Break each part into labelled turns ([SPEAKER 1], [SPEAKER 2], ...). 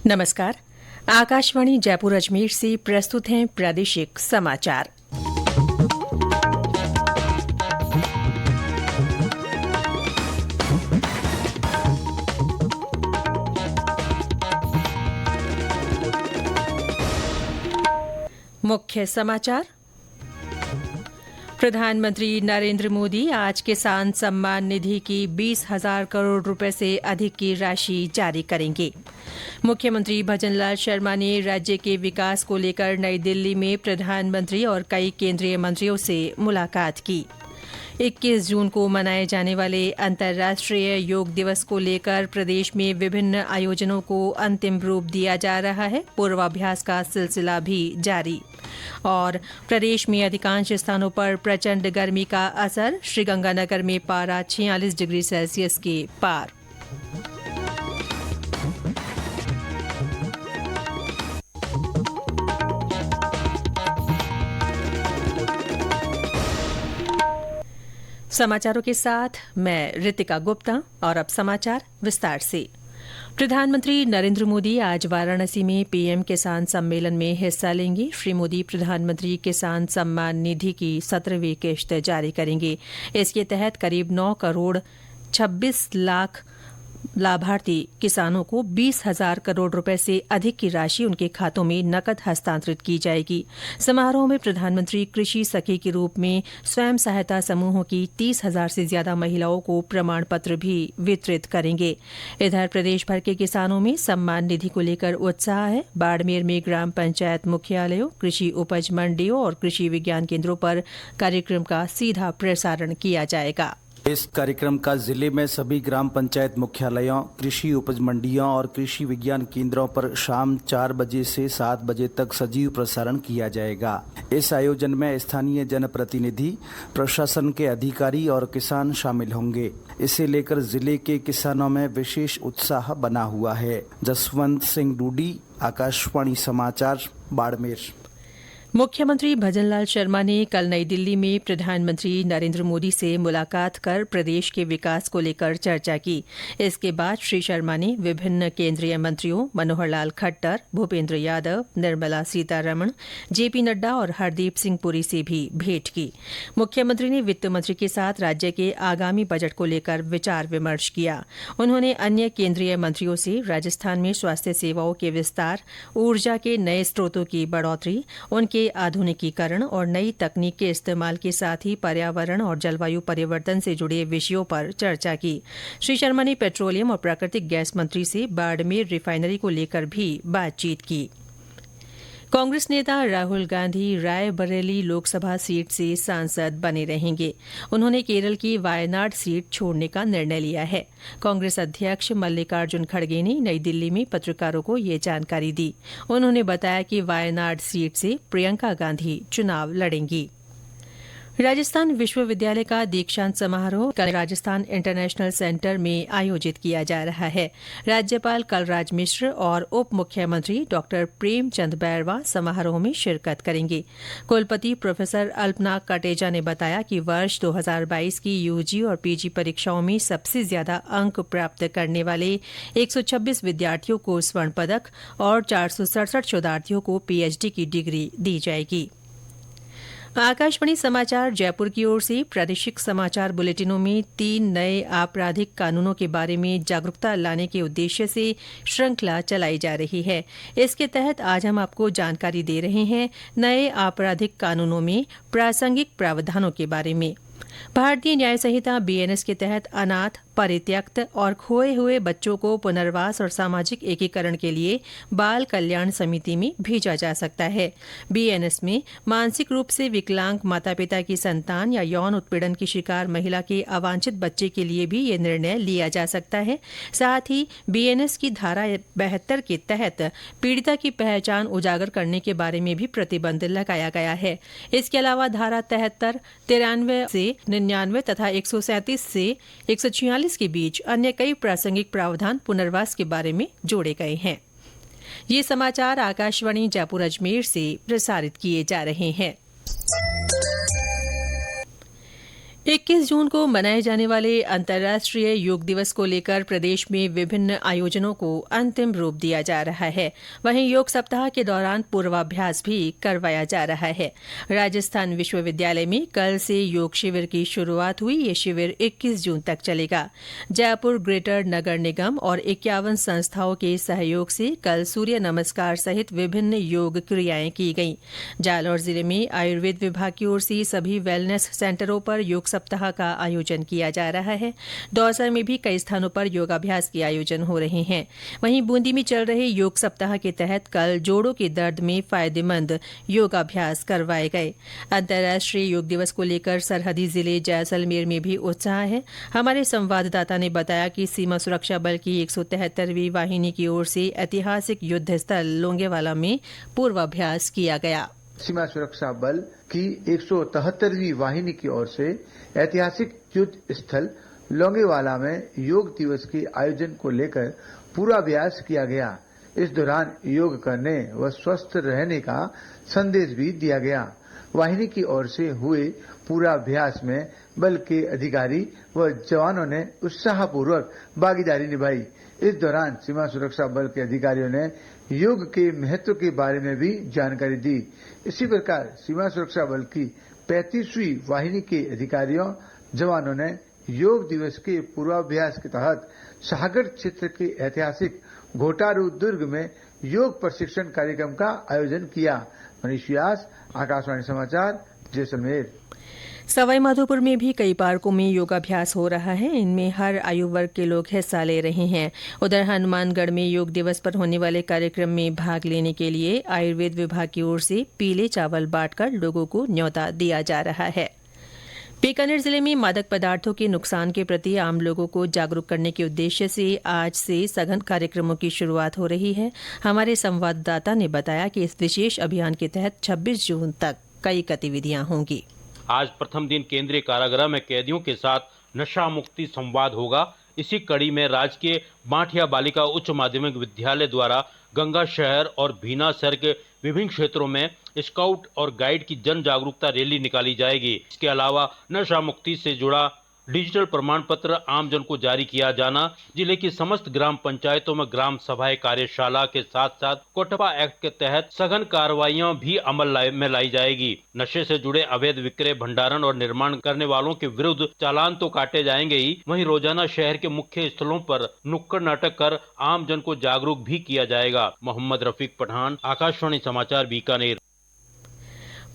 [SPEAKER 1] नमस्कार। आकाशवाणी जयपुर अजमेर से प्रस्तुत हैं प्रादेशिक समाचार। मुख्य समाचार। प्रधानमंत्री नरेंद्र मोदी आज किसान सम्मान निधि की 20,000 करोड़ रुपए से अधिक की राशि जारी करेंगे। मुख्यमंत्री भजनलाल शर्मा ने राज्य के विकास को लेकर नई दिल्ली में प्रधानमंत्री और कई केंद्रीय मंत्रियों से मुलाकात की। 21 जून को मनाए जाने वाले अंतर्राष्ट्रीय योग दिवस को लेकर प्रदेश में विभिन्न आयोजनों को अंतिम रूप दिया जा रहा है। पूर्वाभ्यास का सिलसिला भी जारी। और प्रदेश में अधिकांश स्थानों पर प्रचंड गर्मी का असर। श्रीगंगानगर में पारा 46 डिग्री सेल्सियस के पार। समाचारों के साथ मैं रितिका गुप्ता। और अब समाचार विस्तार से। प्रधानमंत्री नरेंद्र मोदी आज वाराणसी में पीएम किसान सम्मेलन में हिस्सा लेंगे। श्री मोदी प्रधानमंत्री किसान सम्मान निधि की 17वीं किश्त जारी करेंगे। इसके तहत करीब 9 करोड़ 26 लाख लाभार्थी किसानों को 20,000 करोड़ रुपए से अधिक की राशि उनके खातों में नकद हस्तांतरित की जाएगी। समारोह में प्रधानमंत्री कृषि सखी के रूप में स्वयं सहायता समूहों की 30,000 से ज्यादा महिलाओं को प्रमाण पत्र भी वितरित करेंगे। इधर प्रदेश भर के किसानों में सम्मान निधि को लेकर उत्साह है। बाड़मेर में ग्राम पंचायत मुख्यालयों, कृषि उपज मंडियों और कृषि विज्ञान केंद्रों पर कार्यक्रम का सीधा प्रसारण किया जाएगा।
[SPEAKER 2] इस कार्यक्रम का जिले में सभी ग्राम पंचायत मुख्यालयों, कृषि उपज मंडियों और कृषि विज्ञान केंद्रों पर शाम 4 बजे से 7 बजे तक सजीव प्रसारण किया जाएगा। इस आयोजन में स्थानीय जनप्रतिनिधि, प्रशासन के अधिकारी और किसान शामिल होंगे। इसे लेकर जिले के किसानों में विशेष उत्साह बना हुआ है। जसवंत सिंह डूडी, आकाशवाणी समाचार, बाड़मेर।
[SPEAKER 1] मुख्यमंत्री भजनलाल शर्मा ने कल नई दिल्ली में प्रधानमंत्री नरेंद्र मोदी से मुलाकात कर प्रदेश के विकास को लेकर चर्चा की। इसके बाद श्री शर्मा ने विभिन्न केंद्रीय मंत्रियों मनोहर लाल खट्टर, भूपेंद्र यादव, निर्मला सीतारमण, जेपी नड्डा और हरदीप सिंह पुरी से भी भेंट की। मुख्यमंत्री ने वित्त मंत्री के साथ राज्य के आगामी बजट को लेकर विचार विमर्श किया। उन्होंने अन्य केंद्रीय मंत्रियों से राजस्थान में स्वास्थ्य सेवाओं के विस्तार, ऊर्जा के नए स्रोतों की बढ़ोतरी, उनके आधुनिकीकरण और नई तकनीक के इस्तेमाल के साथ ही पर्यावरण और जलवायु परिवर्तन से जुड़े विषयों पर चर्चा की। श्री शर्मा ने पेट्रोलियम और प्राकृतिक गैस मंत्री से बाड़मेर रिफाइनरी को लेकर भी बातचीत की। कांग्रेस नेता राहुल गांधी रायबरेली लोकसभा सीट से सांसद बने रहेंगे। उन्होंने केरल की वायनाड सीट छोड़ने का निर्णय लिया है। कांग्रेस अध्यक्ष मल्लिकार्जुन खड़गे ने नई दिल्ली में पत्रकारों को ये जानकारी दी। उन्होंने बताया कि वायनाड सीट से प्रियंका गांधी चुनाव लड़ेंगी। राजस्थान विश्वविद्यालय का दीक्षांत समारोह कल राजस्थान इंटरनेशनल सेंटर में आयोजित किया जा रहा है। राज्यपाल कलराज मिश्र और उप मुख्यमंत्री डॉ प्रेमचंद बैरवा समारोह में शिरकत करेंगे। कुलपति प्रोफेसर अल्पनाग कटेजा ने बताया कि वर्ष 2022 की यूजी और पीजी परीक्षाओं में सबसे ज्यादा अंक प्राप्त करने वाले 126 विद्यार्थियों को स्वर्ण पदक और 467 शोधार्थियों को पीएचडी की डिग्री दी जाएगी। आकाशवाणी समाचार जयपुर की ओर से प्रादेशिक समाचार बुलेटिनों में 3 नए आपराधिक कानूनों के बारे में जागरूकता लाने के उद्देश्य से श्रृंखला चलाई जा रही है। इसके तहत आज हम आपको जानकारी दे रहे हैं नए आपराधिक कानूनों में प्रासंगिक प्रावधानों के बारे में। भारतीय न्याय संहिता बीएनएस के तहत अनाथ, परित्यक्त और खोए हुए बच्चों को पुनर्वास और सामाजिक एकीकरण के लिए बाल कल्याण समिति में भेजा जा सकता है। बीएनएस में मानसिक रूप से विकलांग माता पिता की संतान या यौन उत्पीड़न की शिकार महिला के अवांछित बच्चे के लिए भी ये निर्णय लिया जा सकता है। साथ ही बीएनएस की धारा 72 के तहत पीड़िता की पहचान उजागर करने के बारे में भी प्रतिबंध लगाया गया है। इसके अलावा धारा 73, 93 से 99 तथा 137 से 146 के बीच अन्य कई प्रासंगिक प्रावधान पुनर्वास के बारे में जोड़े गए हैं। ये समाचार आकाशवाणी जयपुर अजमेर से प्रसारित किए जा रहे हैं। 21 जून को मनाए जाने वाले अंतर्राष्ट्रीय योग दिवस को लेकर प्रदेश में विभिन्न आयोजनों को अंतिम रूप दिया जा रहा है। वहीं योग सप्ताह के दौरान पूर्वाभ्यास भी करवाया जा रहा है। राजस्थान विश्वविद्यालय में कल से योग शिविर की शुरुआत हुई। ये शिविर 21 जून तक चलेगा। जयपुर ग्रेटर नगर निगम और 51 संस्थाओं के सहयोग से कल सूर्य नमस्कार सहित विभिन्न योग क्रियाएं की गईं। जालौर जिले में आयुर्वेद विभाग की ओर से सभी वेलनेस सेंटरों पर योग सप्ताह का आयोजन किया जा रहा है। दौसा में भी कई स्थानों पर योगाभ्यास के आयोजन हो रहे हैं। वहीं बूंदी में चल रहे योग सप्ताह के तहत कल जोड़ों के दर्द में फायदेमंद योगाभ्यास करवाए गए। अंतर्राष्ट्रीय योग दिवस को लेकर सरहदी जिले जैसलमेर में भी उत्साह है। हमारे संवाददाता ने बताया कि सीमा सुरक्षा बल की 173वीं वाहिनी की ओर से ऐतिहासिक युद्ध स्थल लोंगेवाला में पूर्वाभ्यास किया गया।
[SPEAKER 3] सीमा सुरक्षा बल की 173वीं वाहिनी की ओर से ऐतिहासिक युद्ध स्थल लोंगेवाला में योग दिवस के आयोजन को लेकर पूर्वाभ्यास किया गया। इस दौरान योग करने व स्वस्थ रहने का संदेश भी दिया गया। वाहिनी की ओर से हुए पूर्वाभ्यास में बल के अधिकारी व जवानों ने उत्साहपूर्वक भागीदारी निभाई। इस दौरान सीमा सुरक्षा बल के अधिकारियों ने योग के महत्व के बारे में भी जानकारी दी। इसी प्रकार सीमा सुरक्षा बल की 35वीं वाहिनी के अधिकारियों जवानों ने योग दिवस के पूर्वाभ्यास के तहत सागर क्षेत्र के ऐतिहासिक घोटारू दुर्ग में योग प्रशिक्षण कार्यक्रम का आयोजन किया। मनीष व्यास, आकाशवाणी समाचार, जैसलमेर।
[SPEAKER 1] सवाईमाधोपुर में भी कई पार्कों में योगाभ्यास हो रहा है। इनमें हर आयु वर्ग के लोग हिस्सा ले रहे हैं। उधर हनुमानगढ़ में योग दिवस पर होने वाले कार्यक्रम में भाग लेने के लिए आयुर्वेद विभाग की ओर से पीले चावल बांटकर लोगों को न्यौता दिया जा रहा है। बीकानेर जिले में मादक पदार्थों के नुकसान के प्रति आम लोगों को जागरूक करने के उद्देश्य से आज से सघन कार्यक्रमों की शुरुआत हो रही है। हमारे संवाददाता ने बताया कि इस विशेष अभियान के तहत 26 जून तक कई गतिविधियां होंगी।
[SPEAKER 4] आज प्रथम दिन केंद्रीय कारागृह में कैदियों के साथ नशा मुक्ति संवाद होगा। इसी कड़ी में राजकीय बांठिया बालिका उच्च माध्यमिक विद्यालय द्वारा गंगा शहर और भीना शहर के विभिन्न क्षेत्रों में स्काउट और गाइड की जन जागरूकता रैली निकाली जाएगी। इसके अलावा नशा मुक्ति से जुड़ा डिजिटल प्रमाण पत्र आमजन को जारी किया जाना, जिले की समस्त ग्राम पंचायतों में ग्राम सभाएं कार्यशाला के साथ साथ कोटपा एक्ट के तहत सघन कार्रवाइयां भी अमल में लाई जाएगी। नशे से जुड़े अवैध विक्रय, भंडारण और निर्माण करने वालों के विरुद्ध चालान तो काटे जाएंगे ही, वहीं रोजाना शहर के मुख्य स्थलों पर नुक्कड़ नाटक कर आमजन को जागरूक भी किया जाएगा। मोहम्मद रफीक पठान, आकाशवाणी समाचार, बीकानेर।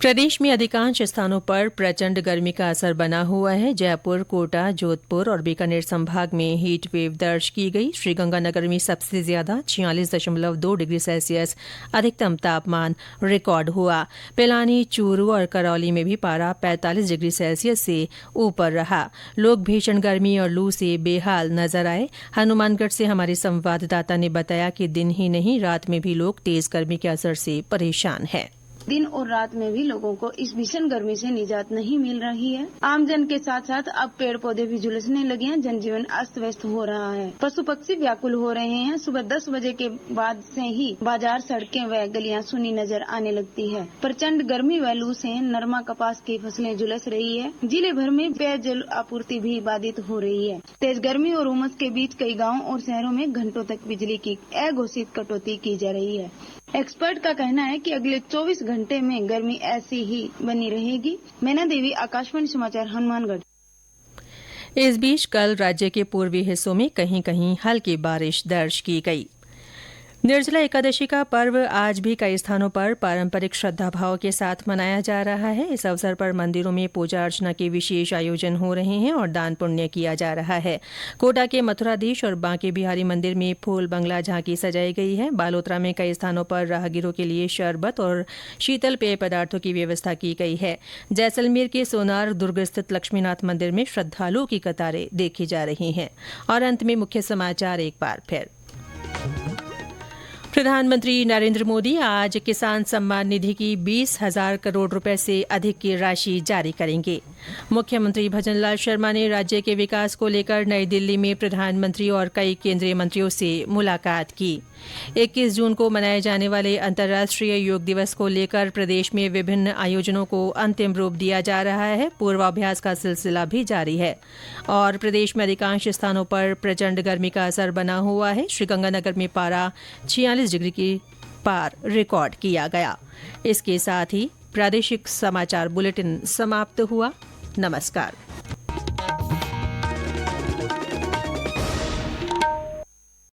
[SPEAKER 1] प्रदेश में अधिकांश स्थानों पर प्रचंड गर्मी का असर बना हुआ है। जयपुर, कोटा, जोधपुर और बीकानेर संभाग में हीट वेव दर्ज की गई। श्रीगंगानगर में सबसे ज्यादा 46.2 डिग्री सेल्सियस अधिकतम तापमान रिकॉर्ड हुआ। पिलानी, चूरू और करौली में भी पारा 45 डिग्री सेल्सियस से ऊपर रहा। लोग भीषण गर्मी और लू से बेहाल नजर आए। हनुमानगढ़ से हमारे संवाददाता ने बताया कि दिन ही नहीं, रात में भी लोग तेज गर्मी के असर से परेशान हैं।
[SPEAKER 5] दिन और रात में भी लोगों को इस भीषण गर्मी से निजात नहीं मिल रही है। आमजन के साथ साथ अब पेड़ पौधे भी झुलसने लगे हैं। जनजीवन अस्त व्यस्त हो रहा है। पशु पक्षी व्याकुल हो रहे हैं। सुबह 10 बजे के बाद से ही बाजार, सड़कें व गलियां सुनी नजर आने लगती है। प्रचंड गर्मी व लू से नरमा कपास की फसलें झुलस रही है। जिले भर में पेयजल आपूर्ति भी बाधित हो रही है। तेज गर्मी और उमस के बीच कई गाँव और शहरों में घंटों तक बिजली की अघोषित कटौती की जा रही है। एक्सपर्ट का कहना है कि अगले 24 घंटे में गर्मी ऐसी ही बनी रहेगी। मैना देवी, आकाशवाणी समाचार, हनुमानगढ़।
[SPEAKER 1] इस बीच कल राज्य के पूर्वी हिस्सों में कहीं कहीं हल्की बारिश दर्ज की गई। निर्जला एकादशी का पर्व आज भी कई स्थानों पर पारंपरिक श्रद्धाभाव के साथ मनाया जा रहा है। इस अवसर पर मंदिरों में पूजा अर्चना के विशेष आयोजन हो रहे हैं और दान पुण्य किया जा रहा है। कोटा के मथुराधीश और बांके बिहारी मंदिर में फूल बंगला झांकी सजाई गई है। बालोतरा में कई स्थानों पर राहगीरों के लिए शरबत और शीतल पेय पदार्थों की व्यवस्था की गई है। जैसलमेर के सोनार दुर्ग स्थित लक्ष्मीनाथ मंदिर में श्रद्धालुओं की कतारें देखी जा रही हैं। और अंत में मुख्य समाचार एक बार फिर। प्रधानमंत्री नरेंद्र मोदी आज किसान सम्मान निधि की 20,000 करोड़ रुपए से अधिक की राशि जारी करेंगे। मुख्यमंत्री भजनलाल शर्मा ने राज्य के विकास को लेकर नई दिल्ली में प्रधानमंत्री और कई केंद्रीय मंत्रियों से मुलाकात की। 21 जून को मनाए जाने वाले अंतर्राष्ट्रीय योग दिवस को लेकर प्रदेश में विभिन्न आयोजनों को अंतिम रूप दिया जा रहा है। पूर्वाभ्यास का सिलसिला भी जारी है और प्रदेश में अधिकांश स्थानों पर प्रचंड गर्मी का असर बना हुआ है। श्रीगंगानगर में पारा 46 डिग्री की पार रिकॉर्ड किया गया। इसके साथ ही प्रादेशिक समाचार बुलेटिन समाप्त हुआ। नमस्कार।